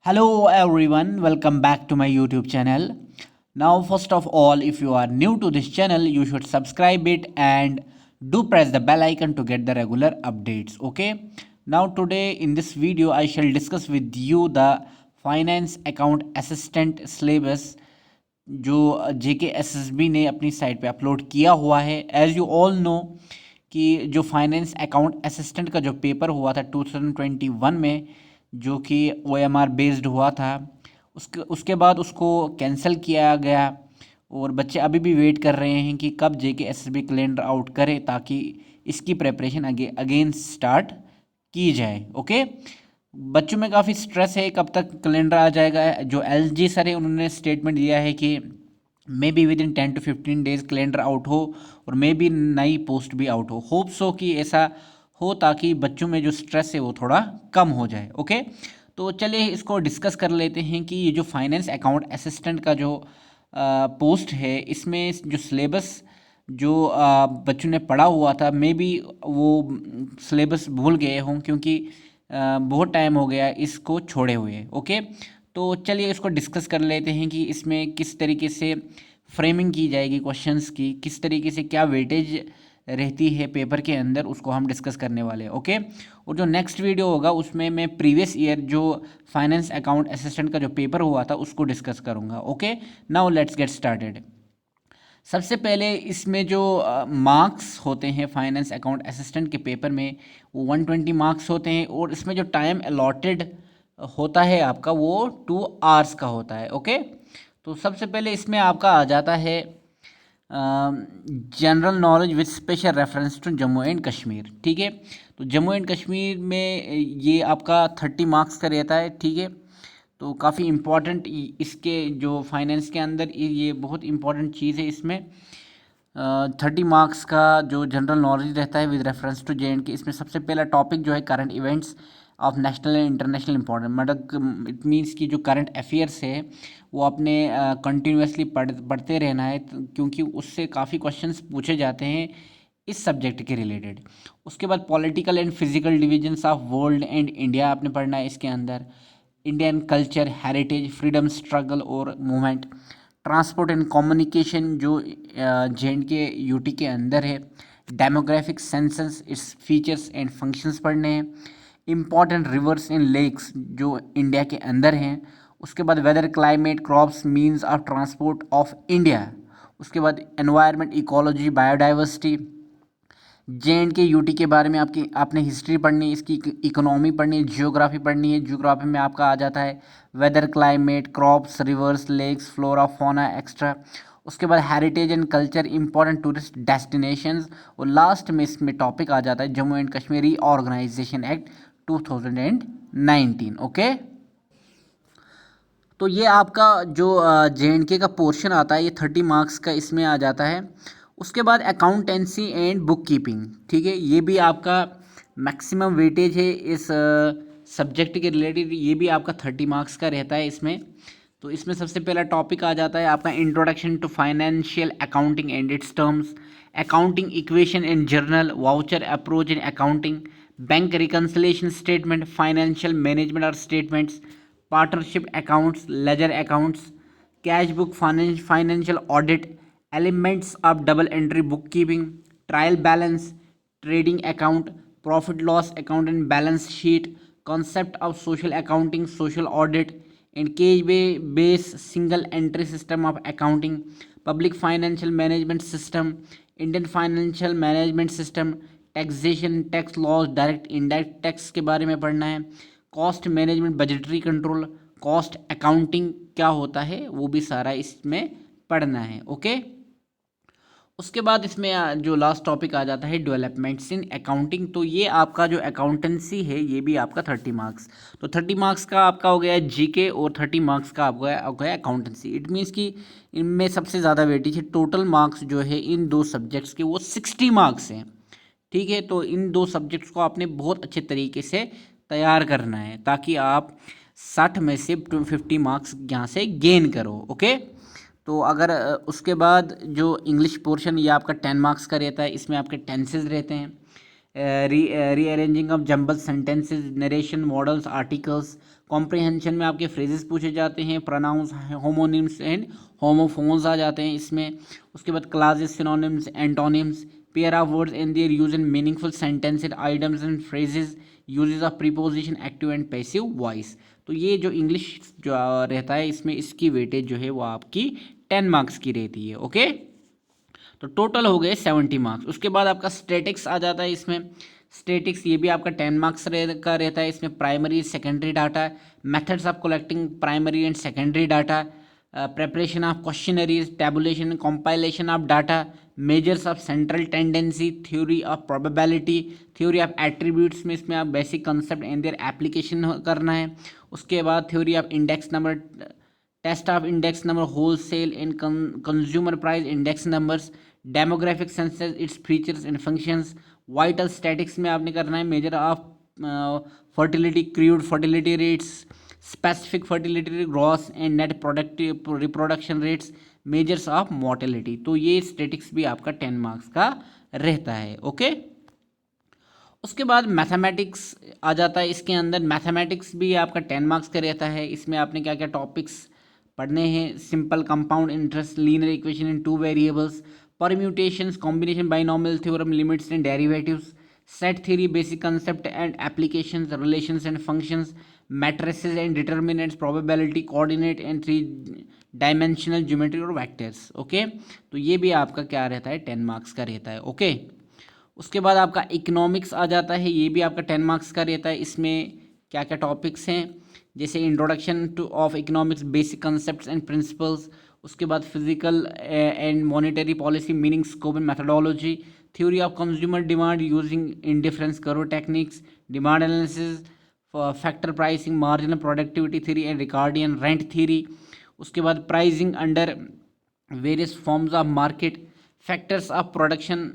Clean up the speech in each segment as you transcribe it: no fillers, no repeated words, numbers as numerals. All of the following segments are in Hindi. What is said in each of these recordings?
Hello everyone, welcome back to my YouTube channel. Now, first of all, if you are new to this channel, you should subscribe it and do press the bell icon to get the regular updates. Okay. Now, today in this video, I shall discuss with you the finance account assistant syllabus जो JKSSB ने अपनी साइट पे अपलोड किया हुआ है. एज यू ऑल नो कि जो फाइनेंस अकाउंट असिस्टेंट का जो पेपर हुआ था 2021 में, जो कि OMR बेस्ड हुआ था, उसके बाद उसको कैंसिल किया गया और बच्चे अभी भी वेट कर रहे हैं कि कब JKSSB कैलेंडर आउट करे ताकि इसकी प्रेपरेशन अगेन स्टार्ट की जाए. ओके. बच्चों में काफ़ी स्ट्रेस है कब तक कैलेंडर आ जाएगा. जो LG सर है उन्होंने स्टेटमेंट दिया है कि may be with in 10 to 15 days calendar out हो और मे बी नई पोस्ट भी आउट हो. होप सो कि ऐसा हो ताकि बच्चों में जो स्ट्रेस है वो थोड़ा कम हो जाए. ओके. तो चलिए इसको डिस्कस कर लेते हैं कि ये जो फाइनेंस अकाउंट असिस्टेंट का जो पोस्ट है, इसमें जो सिलेबस जो बच्चों ने पढ़ा हुआ था, मे बी वो सिलेबस भूल गए हों क्योंकि बहुत टाइम हो गया इसको छोड़े हुए. ओके. तो चलिए इसको डिस्कस कर लेते हैं कि इसमें किस तरीके से फ्रेमिंग की जाएगी क्वेश्चंस की, किस तरीके से क्या वेटेज रहती है पेपर के अंदर, उसको हम डिस्कस करने वाले हैं. ओके. और जो नेक्स्ट वीडियो होगा उसमें मैं प्रीवियस ईयर जो फाइनेंस अकाउंट असिस्टेंट का जो पेपर हुआ था उसको डिस्कस करूँगा. Okay. Now let's get started. सबसे पहले इसमें जो मार्क्स होते हैं फाइनेंस अकाउंट असिस्टेंट के पेपर में, वो 120 मार्क्स होते हैं और इसमें जो टाइम अलॉटेड होता है आपका वो 2 आवर्स का होता है. ओके. तो सबसे पहले इसमें आपका आ जाता है general knowledge with special reference to Jammu and Kashmir. ठीक है. तो जम्मू एंड कश्मीर में ये आपका 30 मार्क्स का रहता है. ठीक है. तो काफ़ी इम्पॉर्टेंट इसके जो फाइनेंस के अंदर ये बहुत इम्पॉर्टेंट चीज़ है. इसमें 30 मार्क्स का जो जनरल नॉलेज रहता है विद रेफरेंस टू JNK. इसमें सबसे पहला टॉपिक जो है current events of national and international important, मतलब इट मीन्स की जो करंट अफेयर्स है वो अपने कंटिन्यूसली पढ़ते रहना है क्योंकि उससे काफ़ी क्वेश्चंस पूछे जाते हैं इस सब्जेक्ट के रिलेटेड. उसके बाद political and physical divisions of world and India आपने पढ़ना है इसके अंदर. Indian culture, heritage, freedom struggle और मूवमेंट, ट्रांसपोर्ट एंड कम्युनिकेशन जो JNK UT के अंदर है, demographic census, its features and functions पढ़ने हैं. इंपॉर्टेंट रिवर्स एंड लेक्स जो इंडिया के अंदर हैं. उसके बाद weather, climate, crops, means of transport of India. उसके बाद environment, ecology, biodiversity. JNK UT के बारे में आपने हिस्ट्री पढ़नी है, इसकी इकोनॉमी पढ़नी है, जियोग्राफी पढ़नी है. जियोग्राफी में आपका आ जाता है weather, climate, crops, rivers, lakes, flora, fauna extra. उसके बाद heritage and culture, important tourist destinations. और लास्ट में इसमें टॉपिक आ जाता है Jammu and Kashmir reorganisation act 2019. Okay. तो ये आपका जो JNK का पोर्शन आता है ये 30 मार्क्स का इसमें आ जाता है. उसके बाद अकाउंटेंसी एंड बुक कीपिंग. ठीक है. ये भी आपका मैक्सिमम वेटेज है इस सब्जेक्ट के रिलेटेड. ये भी आपका 30 मार्क्स का रहता है इसमें. तो इसमें सबसे पहला टॉपिक आ जाता है आपका introduction to financial accounting and its terms, accounting equation in journal, voucher approach in accounting, bank reconciliation statement, financial management और statements, partnership accounts, ledger accounts, cash book, financial audit, elements of double entry book keeping, trial balance, trading account, profit loss account and balance sheet, concept of social accounting, social audit and cash base single entry system of accounting, public financial management system, Indian financial management system, taxation, tax laws, direct indirect tax के बारे में पढ़ना है, cost management, budgetary control, cost accounting क्या होता है वो भी सारा इसमें पढ़ना है. ओके. उसके बाद इसमें जो लास्ट टॉपिक आ जाता है डेवलपमेंट्स इन अकाउंटिंग. तो ये आपका जो अकाउंटेंसी है ये भी आपका 30 मार्क्स. तो 30 मार्क्स का आपका हो गया GK और 30 मार्क्स का आपका हो गया अकाउंटेंसी. इट मीन्स कि इनमें सबसे ज़्यादा वेटेज है. टोटल मार्क्स जो है इन दो सब्जेक्ट्स के वो 60 मार्क्स हैं. ठीक है. तो इन दो सब्जेक्ट्स को आपने बहुत अच्छे तरीके से तैयार करना है ताकि आप 60 में से 50 मार्क्स यहाँ से गेन करो. ओके. तो अगर उसके बाद जो इंग्लिश पोर्शन ये आपका 10 मार्क्स का रहता है. इसमें आपके टेंसेज रहते हैं, rearranging of jumble sentences, narration, models, articles. Comprehension में आपके फ्रेजेस पूछे जाते हैं, प्रोनाउंस, होमोनिम्स एंड होमोफोन्स आ जाते हैं इसमें। उसके बाद classes, synonyms, antonyms, pair of words and their use in meaningful sentences, items and phrases, usages of preposition, active and passive voice. तो ये जो इंग्लिश जो रहता है इसमें, इसकी वेटेज जो है वो आपकी 10 मार्क्स की रहती है। ओके, तो टोटल हो गए 70 मार्क्स। उसके बाद आपका स्टैटिक्स आ जाता है इसमें। स्टैटिक्स ये भी आपका 10 मार्क्स का रहता है। इसमें primary secondary data, methods of collecting primary and secondary data, preparation of questionnaires, tabulation, compilation of data, measures of central tendency, theory of probability, theory of attributes में इसमें आप basic concept and their application करना है। उसके बाद theory of index number, test of index number, wholesale and consumer price index numbers, demographic census, its features and functions. Vital statics में आपने करना है measure of fertility, crude fertility rates, specific fertility, gross and net productive reproduction rates, measures of mortality. तो ये स्टैटिक्स भी आपका 10 मार्क्स का रहता है। ओके, उसके बाद मैथमेटिक्स आ जाता है इसके अंदर। मैथमेटिक्स भी आपका 10 मार्क्स का रहता है। इसमें आपने क्या क्या टॉपिक्स पढ़ने हैं? Simple compound interest, linear equation in 2 variables, permutations, combination, binomial theorem, limits and derivatives, set theory, basic concept and applications, relations and functions, matrices and determinants, probability, coordinate and 3 dimensional geometry और वेक्टर्स। ओके, तो ये भी आपका क्या रहता है? 10 मार्क्स का रहता है। ओके, उसके बाद आपका इकोनॉमिक्स आ जाता है। ये भी आपका 10 मार्क्स का रहता है। इसमें क्या क्या टॉपिक्स हैं? जैसे introduction to of economics, basic concepts and principles. उसके बाद physical and monetary policy, meaning, scope and methodology, theory of consumer demand using indifference curve techniques, demand analysis, factor pricing, marginal productivity theory and Ricardian rent theory. उसके बाद pricing under various forms of market, factors of production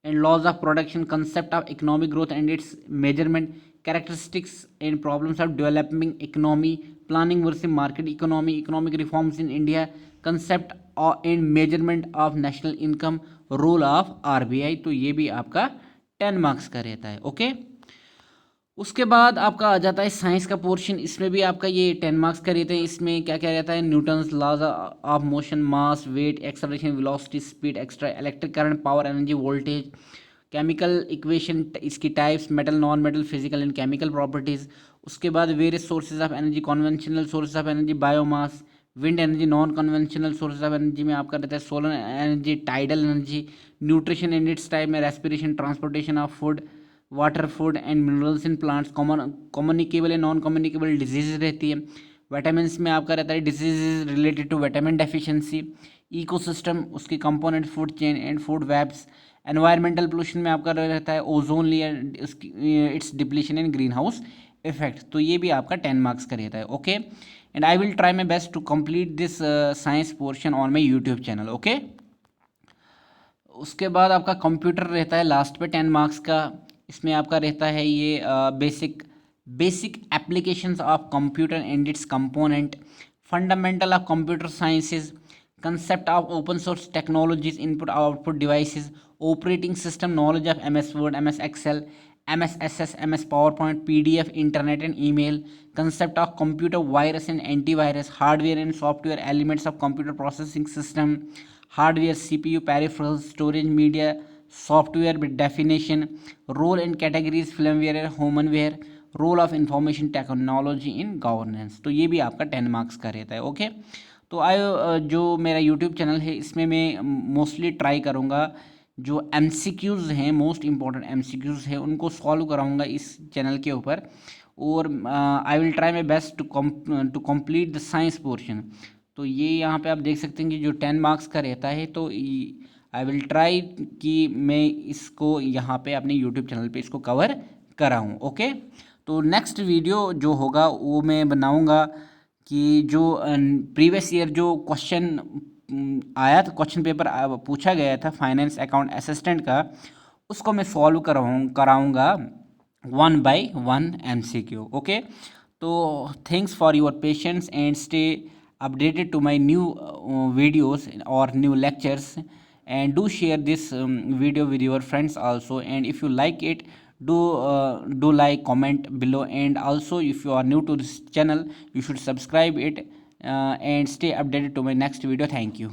and laws of production, concept of economic growth and its measurement, characteristics and problems of developing economy, planning versus market economy, economic reforms in India, concept and measurement of national income, role of RBI। तो ये भी आपका 10 मार्क्स का रहता है। ओके, उसके बाद आपका आ जाता है साइंस का पोर्शन। इसमें भी आपका ये 10 मार्क्स का रहते हैं। इसमें क्या क्या रहता है? Newton's laws of motion, mass, weight, acceleration, velocity, speed, extra, electric current, power, energy, voltage, chemical equation, इसकी types, metal, non metal, physical and chemical properties. उसके बाद various sources of energy, conventional sources of energy, biomass, wind energy, non conventional sources of energy में आपका रहता है solar energy, tidal energy, nutrition and its type में respiration, transportation of food, water, food and minerals in plants, communicable and non communicable disease रहती है। विटामिन में आपका रहता है disease related to vitamin deficiency, ecosystem, उसके component, food chain and food webs. Environmental pollution में आपका रहता है ozone layer, its depletion and green house effect. तो ये भी आपका 10 मार्क्स का रहता है। Okay, and I will try my best to complete this science portion on my YouTube channel. Okay, उसके बाद आपका कंप्यूटर रहता है लास्ट पे 10 मार्क्स का। इसमें आपका रहता है ये basic applications of computer and its component, fundamental of computer sciences, concept of open source technologies, input output devices, operating system knowledge of MS word, MS excel, MS SS, MS power point, PDF, internet and email, concept of computer virus and antivirus, hardware and software elements of computer processing system, hardware, CPU, peripherals, storage media, software definition, role and categories, firmware, humanware, role of information technology in governance. तो ये भी आपका 10 मार्क्स का रहता है। ओके, तो जो मेरा यूट्यूब चैनल है इसमें मैं मोस्टली ट्राई करूँगा जो MCQs हैं, मोस्ट इंपॉर्टेंट MCQs हैं, उनको सॉल्व कराऊँगा इस चैनल के ऊपर। और I will try my best to complete the science portion. तो ये यहाँ पे आप देख सकते हैं कि जो 10 मार्क्स का रहता है, तो आई विल ट्राई कि मैं इसको यहाँ पे अपने यूट्यूब चैनल पे इसको कवर कराऊँ। ओके, तो नेक्स्ट वीडियो जो होगा वो मैं बनाऊँगा कि जो प्रीवियस ईयर जो क्वेश्चन आया था, क्वेश्चन पेपर पूछा गया था फाइनेंस अकाउंट असिस्टेंट का, उसको मैं सॉल्व कराऊँगा 1 by 1 MCQ। ओके, तो thanks for your patience and stay updated to my new videos or new lectures, and do share this video with your friends also, and if you like it, do like, comment below, and also if you are new to this channel, you should subscribe it and stay updated to my next video. Thank you.